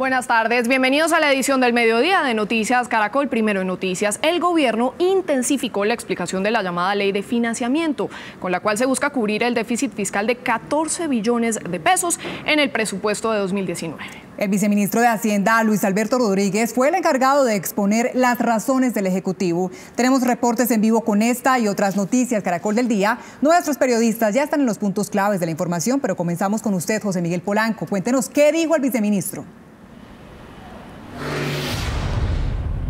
Buenas tardes, bienvenidos a la edición del mediodía de Noticias Caracol. Primero en noticias, el gobierno intensificó la explicación de la llamada ley de financiamiento, con la cual se busca cubrir el déficit fiscal de 14 billones de pesos en el presupuesto de 2019. El viceministro de Hacienda, Luis Alberto Rodríguez, fue el encargado de exponer las razones del Ejecutivo. Tenemos reportes en vivo con esta y otras noticias Caracol del día. Nuestros periodistas ya están en los puntos claves de la información, pero comenzamos con usted, José Miguel Polanco. Cuéntenos qué dijo el viceministro.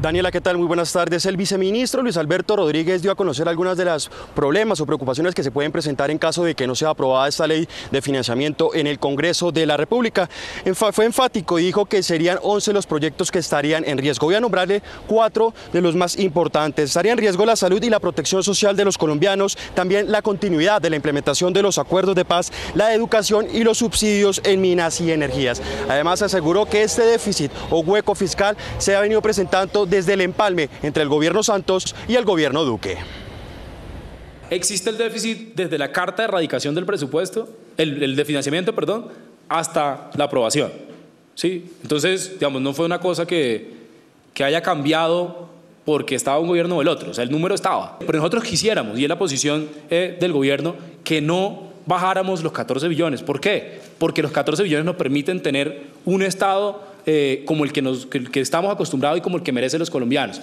Daniela, ¿qué tal? Muy buenas tardes. El viceministro Luis Alberto Rodríguez dio a conocer algunas de las problemas o preocupaciones que se pueden presentar en caso de que no sea aprobada esta ley de financiamiento en el Congreso de la República. Fue enfático y dijo que serían 11 los proyectos que estarían en riesgo. Voy a nombrarle 4 de los más importantes. Estaría en riesgo la salud y la protección social de los colombianos, también la continuidad de la implementación de los acuerdos de paz, la educación y los subsidios en minas y energías. Además, aseguró que este déficit o hueco fiscal se ha venido presentando desde el empalme entre el gobierno Santos y el gobierno Duque. Existe el déficit desde la carta de erradicación del presupuesto, el de financiamiento, perdón, hasta la aprobación. ¿Sí? Entonces, digamos, no fue una cosa que haya cambiado porque estaba un gobierno o el otro, o sea, el número estaba. Pero nosotros quisiéramos, y es la posición del gobierno, que no bajáramos los 14 billones. ¿Por qué? Porque los 14 billones nos permiten tener un Estado como el que estamos acostumbrados y como el que merecen los colombianos.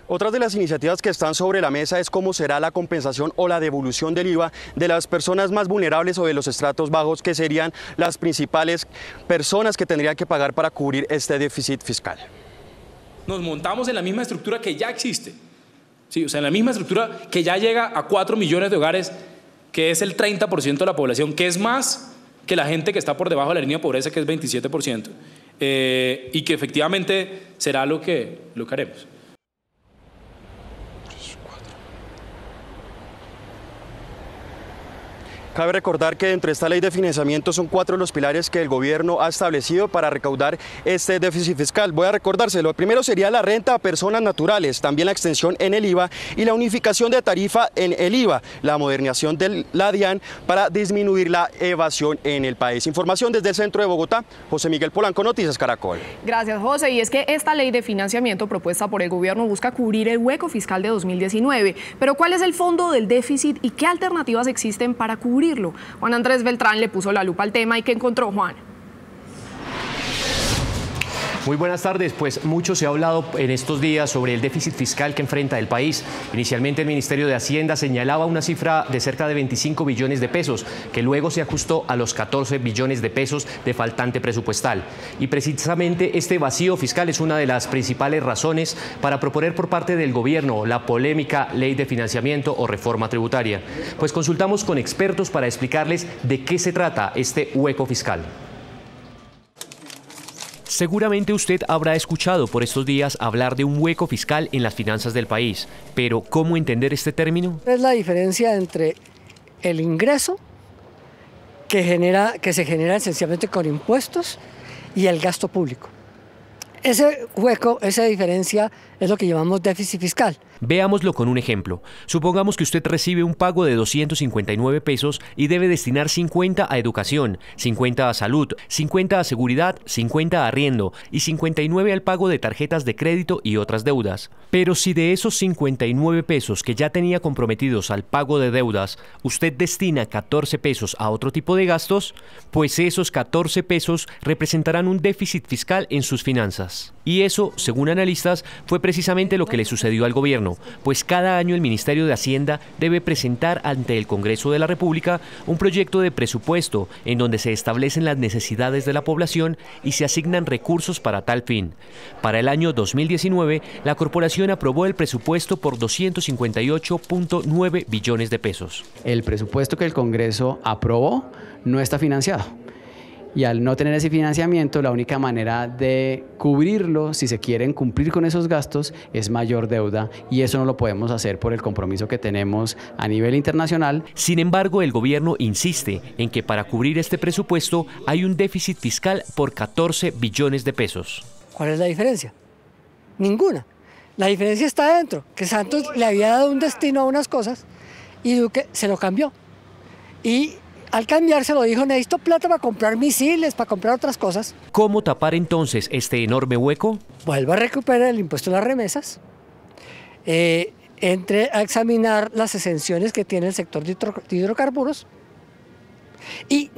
Otras de las iniciativas que están sobre la mesa es cómo será la compensación o la devolución del IVA de las personas más vulnerables o de los estratos bajos, que serían las principales personas que tendrían que pagar para cubrir este déficit fiscal. Nos montamos en la misma estructura que ya existe, ¿sí? O sea, en la misma estructura que ya llega a 4 millones de hogares, que es el 30% de la población, que es más que la gente que está por debajo de la línea de pobreza, que es 27%, y que efectivamente será lo que haremos. Cabe recordar que dentro de esta ley de financiamiento son 4 los pilares que el gobierno ha establecido para recaudar este déficit fiscal. Voy a recordárselo. El primero sería la renta a personas naturales, también la extensión en el IVA y la unificación de tarifa en el IVA, la modernización de la DIAN para disminuir la evasión en el país. Información desde el centro de Bogotá, José Miguel Polanco, Noticias Caracol. Gracias, José. Y es que esta ley de financiamiento propuesta por el gobierno busca cubrir el hueco fiscal de 2019. Pero ¿cuál es el fondo del déficit y qué alternativas existen para cubrirlo? Juan Andrés Beltrán le puso la lupa al tema. ¿Y qué encontró, Juan? Muy buenas tardes. Pues mucho se ha hablado en estos días sobre el déficit fiscal que enfrenta el país. Inicialmente el Ministerio de Hacienda señalaba una cifra de cerca de 25 billones de pesos, que luego se ajustó a los 14 billones de pesos de faltante presupuestal. Y precisamente este vacío fiscal es una de las principales razones para proponer por parte del gobierno la polémica ley de financiamiento o reforma tributaria. Pues consultamos con expertos para explicarles de qué se trata este hueco fiscal. Seguramente usted habrá escuchado por estos días hablar de un hueco fiscal en las finanzas del país, pero ¿cómo entender este término? Es la diferencia entre el ingreso que se genera esencialmente con impuestos y el gasto público. Ese hueco, esa diferencia es lo que llamamos déficit fiscal. Veámoslo con un ejemplo. Supongamos que usted recibe un pago de 259 pesos y debe destinar 50 a educación, 50 a salud, 50 a seguridad, 50 a arriendo y 59 al pago de tarjetas de crédito y otras deudas. Pero si de esos 59 pesos que ya tenía comprometidos al pago de deudas, usted destina 14 pesos a otro tipo de gastos, pues esos 14 pesos representarán un déficit fiscal en sus finanzas. Y eso, según analistas, fue precisamente lo que le sucedió al gobierno, pues cada año el Ministerio de Hacienda debe presentar ante el Congreso de la República un proyecto de presupuesto en donde se establecen las necesidades de la población y se asignan recursos para tal fin. Para el año 2019, la corporación aprobó el presupuesto por 258.9 billones de pesos. El presupuesto que el Congreso aprobó no está financiado. Y al no tener ese financiamiento, la única manera de cubrirlo, si se quieren cumplir con esos gastos, es mayor deuda, y eso no lo podemos hacer por el compromiso que tenemos a nivel internacional. Sin embargo, el gobierno insiste en que para cubrir este presupuesto hay un déficit fiscal por 14 billones de pesos. ¿Cuál es la diferencia? Ninguna. La diferencia está adentro, que Santos le había dado un destino a unas cosas y Duque se lo cambió. Y al cambiárselo dijo, necesito plata para comprar misiles, para comprar otras cosas. ¿Cómo tapar entonces este enorme hueco? Vuelva a recuperar el impuesto a las remesas, entre a examinar las exenciones que tiene el sector de hidrocarburos y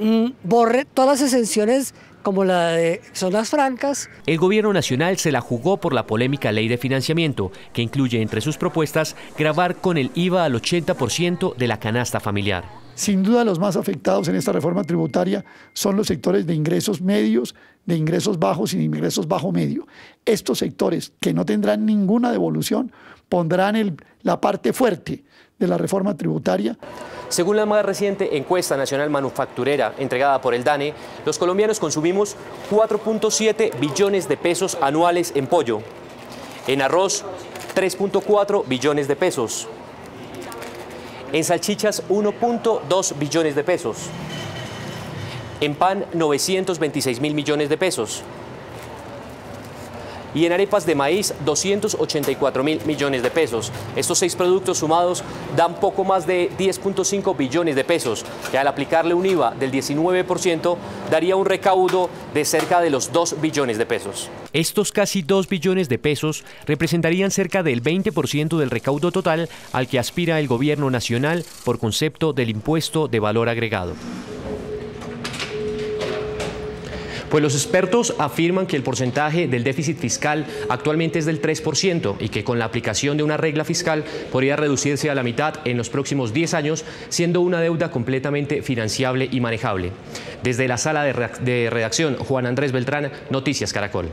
borre todas las exenciones como la de zonas francas. El gobierno nacional se la jugó por la polémica ley de financiamiento, que incluye entre sus propuestas gravar con el IVA al 80% de la canasta familiar. Sin duda los más afectados en esta reforma tributaria son los sectores de ingresos medios, de ingresos bajos y de ingresos bajo-medio. Estos sectores que no tendrán ninguna devolución pondrán la parte fuerte de la reforma tributaria. Según la más reciente encuesta nacional manufacturera entregada por el DANE, los colombianos consumimos 4.7 billones de pesos anuales en pollo, en arroz 3.4 billones de pesos, en salchichas 1.2 billones de pesos, en pan 926.000 millones de pesos y en arepas de maíz 284.000 millones de pesos. Estos 6 productos sumados dan poco más de 10.5 billones de pesos, que al aplicarle un IVA del 19% daría un recaudo de cerca de los 2 billones de pesos. Estos casi 2 billones de pesos representarían cerca del 20% del recaudo total al que aspira el gobierno nacional por concepto del impuesto de valor agregado. Pues los expertos afirman que el porcentaje del déficit fiscal actualmente es del 3% y que con la aplicación de una regla fiscal podría reducirse a la mitad en los próximos 10 años, siendo una deuda completamente financiable y manejable. Desde la sala de redacción, Juan Andrés Beltrán, Noticias Caracol.